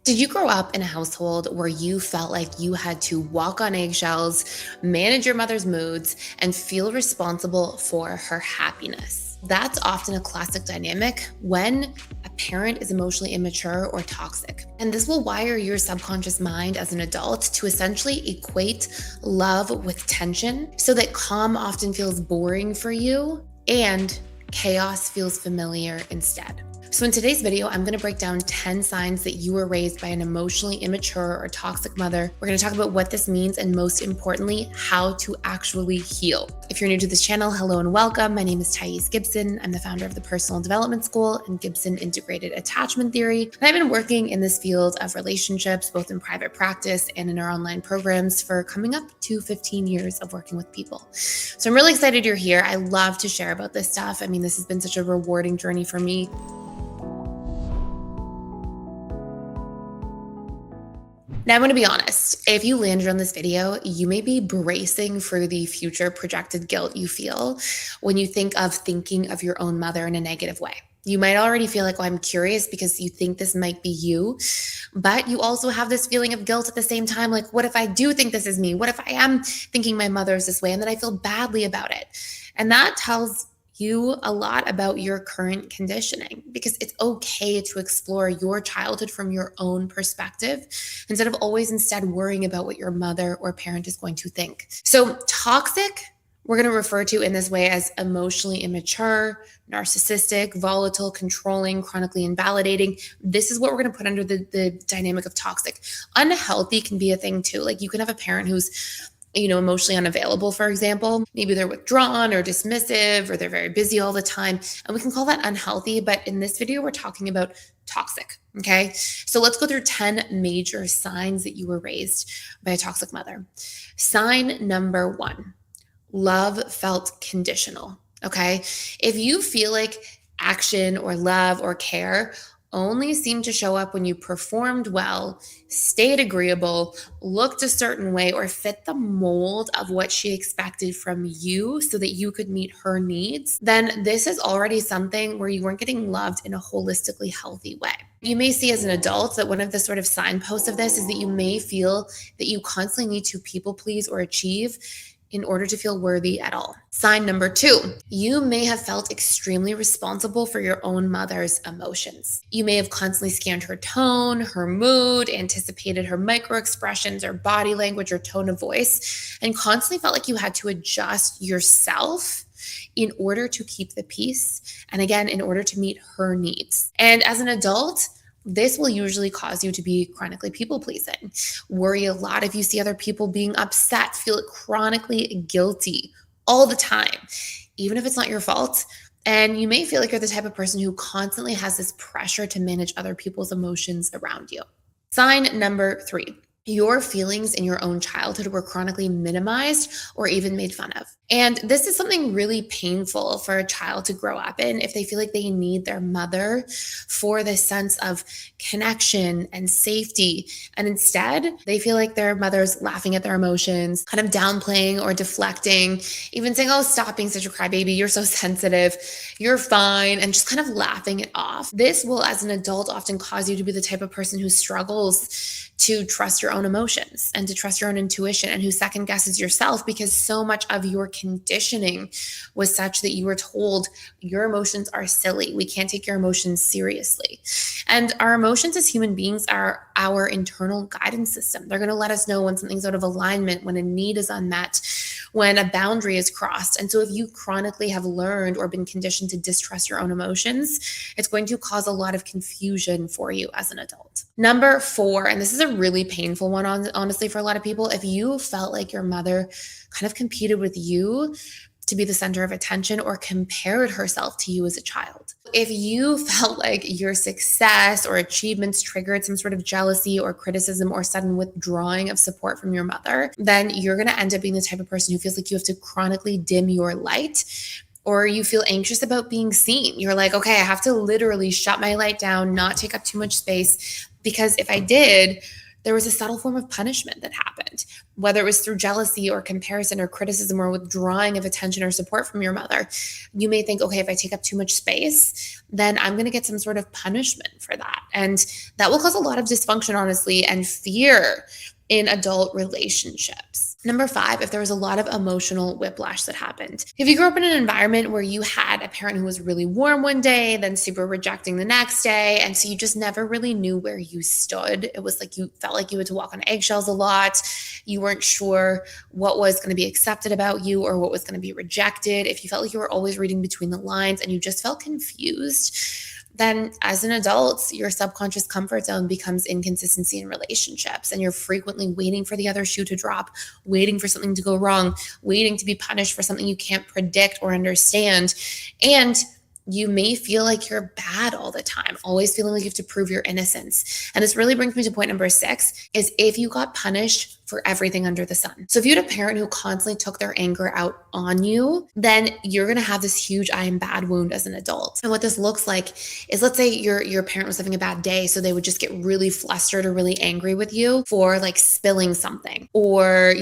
Did you grow up in a household where you felt like you had to walk on eggshells, manage your mother's moods, and feel responsible for her happiness? That's often a classic dynamic when a parent is emotionally immature or toxic. And this will wire your subconscious mind as an adult to essentially equate love with tension so that calm often feels boring for you and chaos feels familiar instead. So in today's video, I'm going to break down 10 signs that you were raised by an emotionally immature or toxic mother. We're going to talk about what this means and most importantly, how to actually heal. If you're new to this channel, hello and welcome. My name is Gibson. I'm the founder of the Personal Development School and Gibson Integrated Attachment Theory. And I've been working in this field of relationships, both in private practice and in our online programs for coming up to 15 years of working with people. So I'm really excited you're here. I love to share about this stuff. I mean, this has been such a rewarding journey for me. Now, I'm going to be honest. If you landed on this video, you may be bracing for the future projected guilt you feel when you think of your own mother in a negative way. You might already feel like, oh, I'm curious because you think this might be you, but you also have this feeling of guilt at the same time. Like, what if I do think this is me? What if I am thinking my mother is this way and then I feel badly about it? And that tells you a lot about your current conditioning because it's okay to explore your childhood from your own perspective instead of always instead worrying about what your mother or parent is going to think. So toxic, we're going to refer to in this way as emotionally immature, narcissistic, volatile, controlling, chronically invalidating. This is what we're going to put under the dynamic of toxic. Unhealthy can be a thing too. Like you can have a parent who's emotionally unavailable, for example. Maybe they're withdrawn or dismissive, or they're very busy all the time. And we can call that unhealthy. But in this video, we're talking about toxic. Okay. So let's go through 10 major signs that you were raised by a toxic mother. Sign number 1, love felt conditional. Okay. If you feel like action or love or care only seemed to show up when you performed well, stayed agreeable, looked a certain way, or fit the mold of what she expected from you so that you could meet her needs, then this is already something where you weren't getting loved in a holistically healthy way. You may see as an adult that one of the sort of signposts of this is that you may feel that you constantly need to people please or achieve in order to feel worthy at all. Sign number 2, you may have felt extremely responsible for your own mother's emotions. You may have constantly scanned her tone, her mood, anticipated her micro expressions or body language or tone of voice, and constantly felt like you had to adjust yourself in order to keep the peace. And again, in order to meet her needs. And as an adult, this will usually cause you to be chronically people-pleasing, worry a lot if you see other people being upset, feel chronically guilty all the time, even if it's not your fault. And you may feel like you're the type of person who constantly has this pressure to manage other people's emotions around you. Sign number 3, your feelings in your own childhood were chronically minimized or even made fun of. And this is something really painful for a child to grow up in if they feel like they need their mother for this sense of connection and safety. And instead, they feel like their mother's laughing at their emotions, kind of downplaying or deflecting, even saying, oh, stop being such a crybaby. You're so sensitive. You're fine. And just kind of laughing it off. This will, as an adult, often cause you to be the type of person who struggles to trust your own emotions and to trust your own intuition and who second guesses yourself because so much of your conditioning was such that you were told your emotions are silly. We can't take your emotions seriously. And our emotions as human beings are our internal guidance system. They're going to let us know when something's out of alignment, when a need is unmet, when a boundary is crossed. And so if you chronically have learned or been conditioned to distrust your own emotions, it's going to cause a lot of confusion for you as an adult. Number 4, and this is a really painful one, honestly, for a lot of people. If you felt like your mother kind of competed with you to be the center of attention or compared herself to you as a child. If you felt like your success or achievements triggered some sort of jealousy or criticism or sudden withdrawing of support from your mother, then you're going to end up being the type of person who feels like you have to chronically dim your light, or you feel anxious about being seen. You're like, okay, I have to literally shut my light down, not take up too much space, because if I did, there was a subtle form of punishment that happened, whether it was through jealousy or comparison or criticism or withdrawing of attention or support from your mother. You may think, okay, if I take up too much space, then I'm going to get some sort of punishment for that. And that will cause a lot of dysfunction, honestly, and fear in adult relationships. Number 5, if there was a lot of emotional whiplash that happened. If you grew up in an environment where you had a parent who was really warm one day, then super rejecting the next day, and so you just never really knew where you stood. It was like you felt like you had to walk on eggshells a lot. You weren't sure what was going to be accepted about you or what was going to be rejected. If you felt like you were always reading between the lines and you just felt confused, then as an adult, your subconscious comfort zone becomes inconsistency in relationships. And you're frequently waiting for the other shoe to drop, waiting for something to go wrong, waiting to be punished for something you can't predict or understand. And you may feel like you're bad all the time, always feeling like you have to prove your innocence. And this really brings me to point number 6, is if you got punished for everything under the sun. So if you had a parent who constantly took their anger out on you, then you're going to have this huge I am bad wound as an adult. And what this looks like is, let's say your parent was having a bad day, so they would just get really flustered or really angry with you for like spilling something or,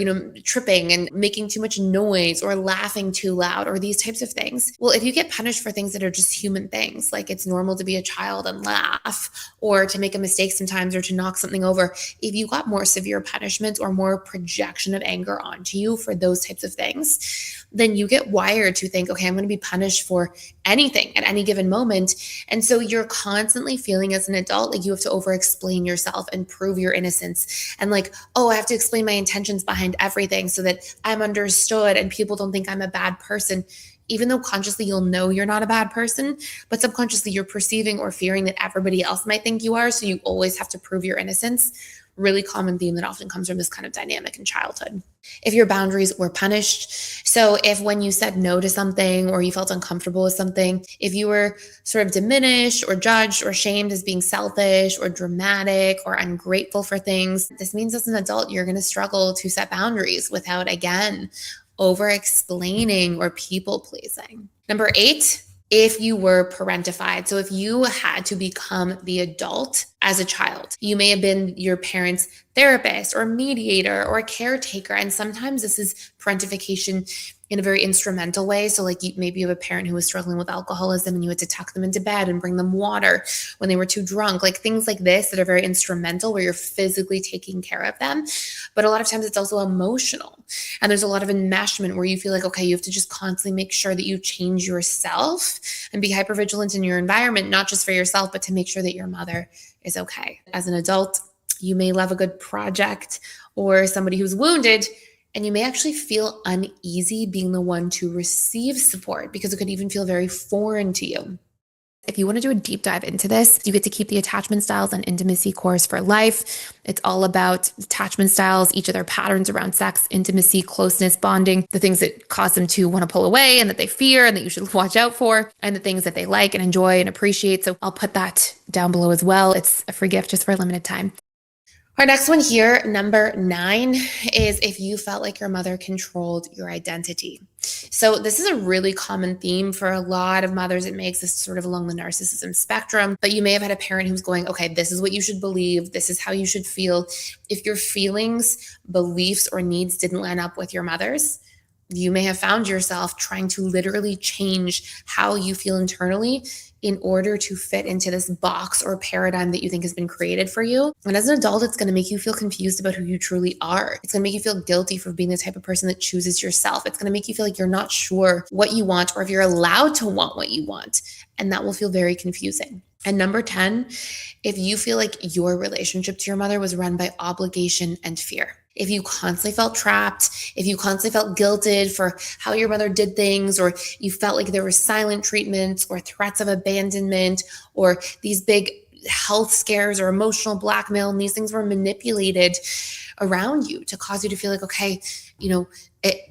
tripping and making too much noise or laughing too loud or these types of things. Well, if you get punished for things that are just human things, like it's normal to be a child and laugh or to make a mistake sometimes or to knock something over, if you got more severe punishment or more projection of anger onto you for those types of things, then you get wired to think, okay, I'm going to be punished for anything at any given moment. And so you're constantly feeling as an adult like you have to over-explain yourself and prove your innocence. And like, oh, I have to explain my intentions behind everything so that I'm understood and people don't think I'm a bad person. Even though consciously you'll know you're not a bad person, but subconsciously you're perceiving or fearing that everybody else might think you are. So you always have to prove your innocence. Really common theme that often comes from this kind of dynamic in childhood. If your boundaries were punished, so if when you said no to something or you felt uncomfortable with something, if you were sort of diminished or judged or shamed as being selfish or dramatic or ungrateful for things, this means as an adult, you're going to struggle to set boundaries without, again, over-explaining or people-pleasing. Number 8, if you were parentified. So if you had to become the adult as a child, you may have been your parent's therapist or mediator or caretaker. And sometimes this is parentification in a very instrumental way. So like maybe you have a parent who was struggling with alcoholism and you had to tuck them into bed and bring them water when they were too drunk, like things like this that are very instrumental where you're physically taking care of them. But a lot of times it's also emotional. And there's a lot of enmeshment where you feel like, okay, you have to just constantly make sure that you change yourself and be hypervigilant in your environment, not just for yourself, but to make sure that your mother is okay. As an adult, you may love a good project or somebody who's wounded, and you may actually feel uneasy being the one to receive support because it could even feel very foreign to you. If you want to do a deep dive into this, you get to keep the attachment styles and intimacy course for life. It's all about attachment styles, each of their patterns around sex, intimacy, closeness, bonding, the things that cause them to want to pull away and that they fear and that you should watch out for, and the things that they like and enjoy and appreciate. So I'll put that down below as well. It's a free gift just for a limited time. Our next one here, number 9, is if you felt like your mother controlled your identity. So this is a really common theme for a lot of mothers. It makes this sort of along the narcissism spectrum, but you may have had a parent who's going, okay, this is what you should believe. This is how you should feel. If your feelings, beliefs, or needs didn't line up with your mother's, you may have found yourself trying to literally change how you feel internally in order to fit into this box or paradigm that you think has been created for you. And as an adult, it's going to make you feel confused about who you truly are. It's going to make you feel guilty for being the type of person that chooses yourself. It's going to make you feel like you're not sure what you want or if you're allowed to want what you want. And that will feel very confusing. And number 10, if you feel like your relationship to your mother was run by obligation and fear. If you constantly felt trapped, if you constantly felt guilted for how your mother did things, or you felt like there were silent treatments or threats of abandonment or these big health scares or emotional blackmail, and these things were manipulated around you to cause you to feel like, okay,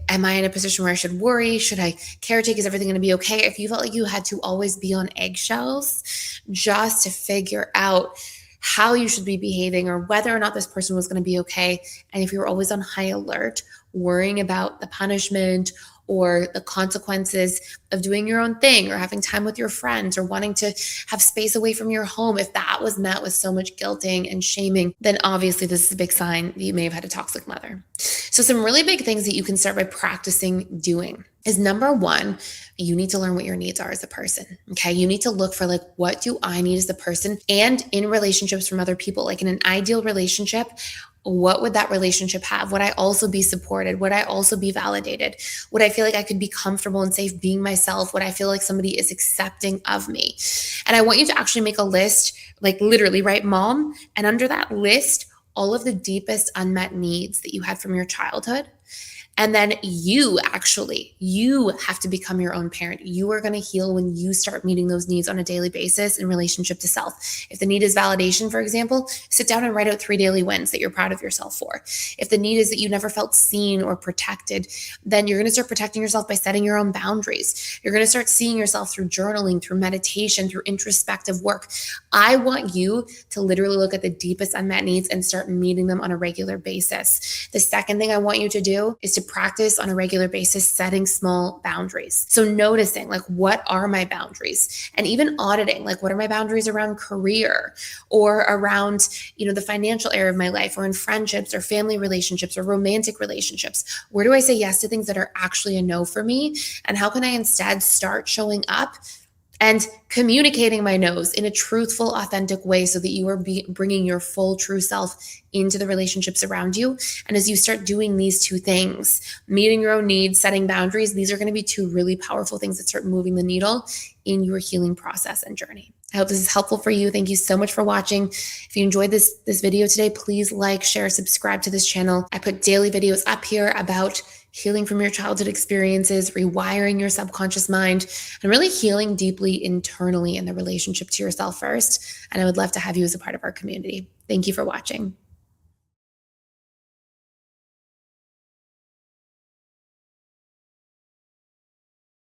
am I in a position where I should worry? Should I caretake? Is everything going to be okay? If you felt like you had to always be on eggshells just to figure out how you should be behaving or whether or not this person was going to be okay, and if you were always on high alert, worrying about the punishment or the consequences of doing your own thing or having time with your friends or wanting to have space away from your home, if that was met with so much guilting and shaming, then obviously this is a big sign that you may have had a toxic mother. So some really big things that you can start by practicing doing is number one, you need to learn what your needs are as a person. Okay. You need to look for like, what do I need as a person and in relationships from other people? Like in an ideal relationship, what would that relationship have? Would I also be supported? Would I also be validated? Would I feel like I could be comfortable and safe being myself? Would I feel like somebody is accepting of me? And I want you to actually make a list, like literally write mom. And under that list, all of the deepest unmet needs that you had from your childhood. And then you have to become your own parent. You are going to heal when you start meeting those needs on a daily basis in relationship to self. If the need is validation, for example, sit down and write out 3 daily wins that you're proud of yourself for. If the need is that you never felt seen or protected, then you're going to start protecting yourself by setting your own boundaries. You're going to start seeing yourself through journaling, through meditation, through introspective work. I want you to literally look at the deepest unmet needs and start meeting them on a regular basis. The second thing I want you to do is to practice on a regular basis setting small boundaries. So noticing like, what are my boundaries? And even auditing, like, what are my boundaries around career or around, the financial area of my life, or in friendships or family relationships or romantic relationships? Where do I say yes to things that are actually a no for me? And how can I instead start showing up and communicating my no's in a truthful, authentic way so that you are bringing your full, true self into the relationships around you? And as you start doing these two things, meeting your own needs, setting boundaries, these are going to be two really powerful things that start moving the needle in your healing process and journey. I hope this is helpful for you. Thank you so much for watching. If you enjoyed this video today, please like, share, subscribe to this channel. I put daily videos up here about healing from your childhood experiences, rewiring your subconscious mind, and really healing deeply internally in the relationship to yourself first. And I would love to have you as a part of our community. Thank you for watching.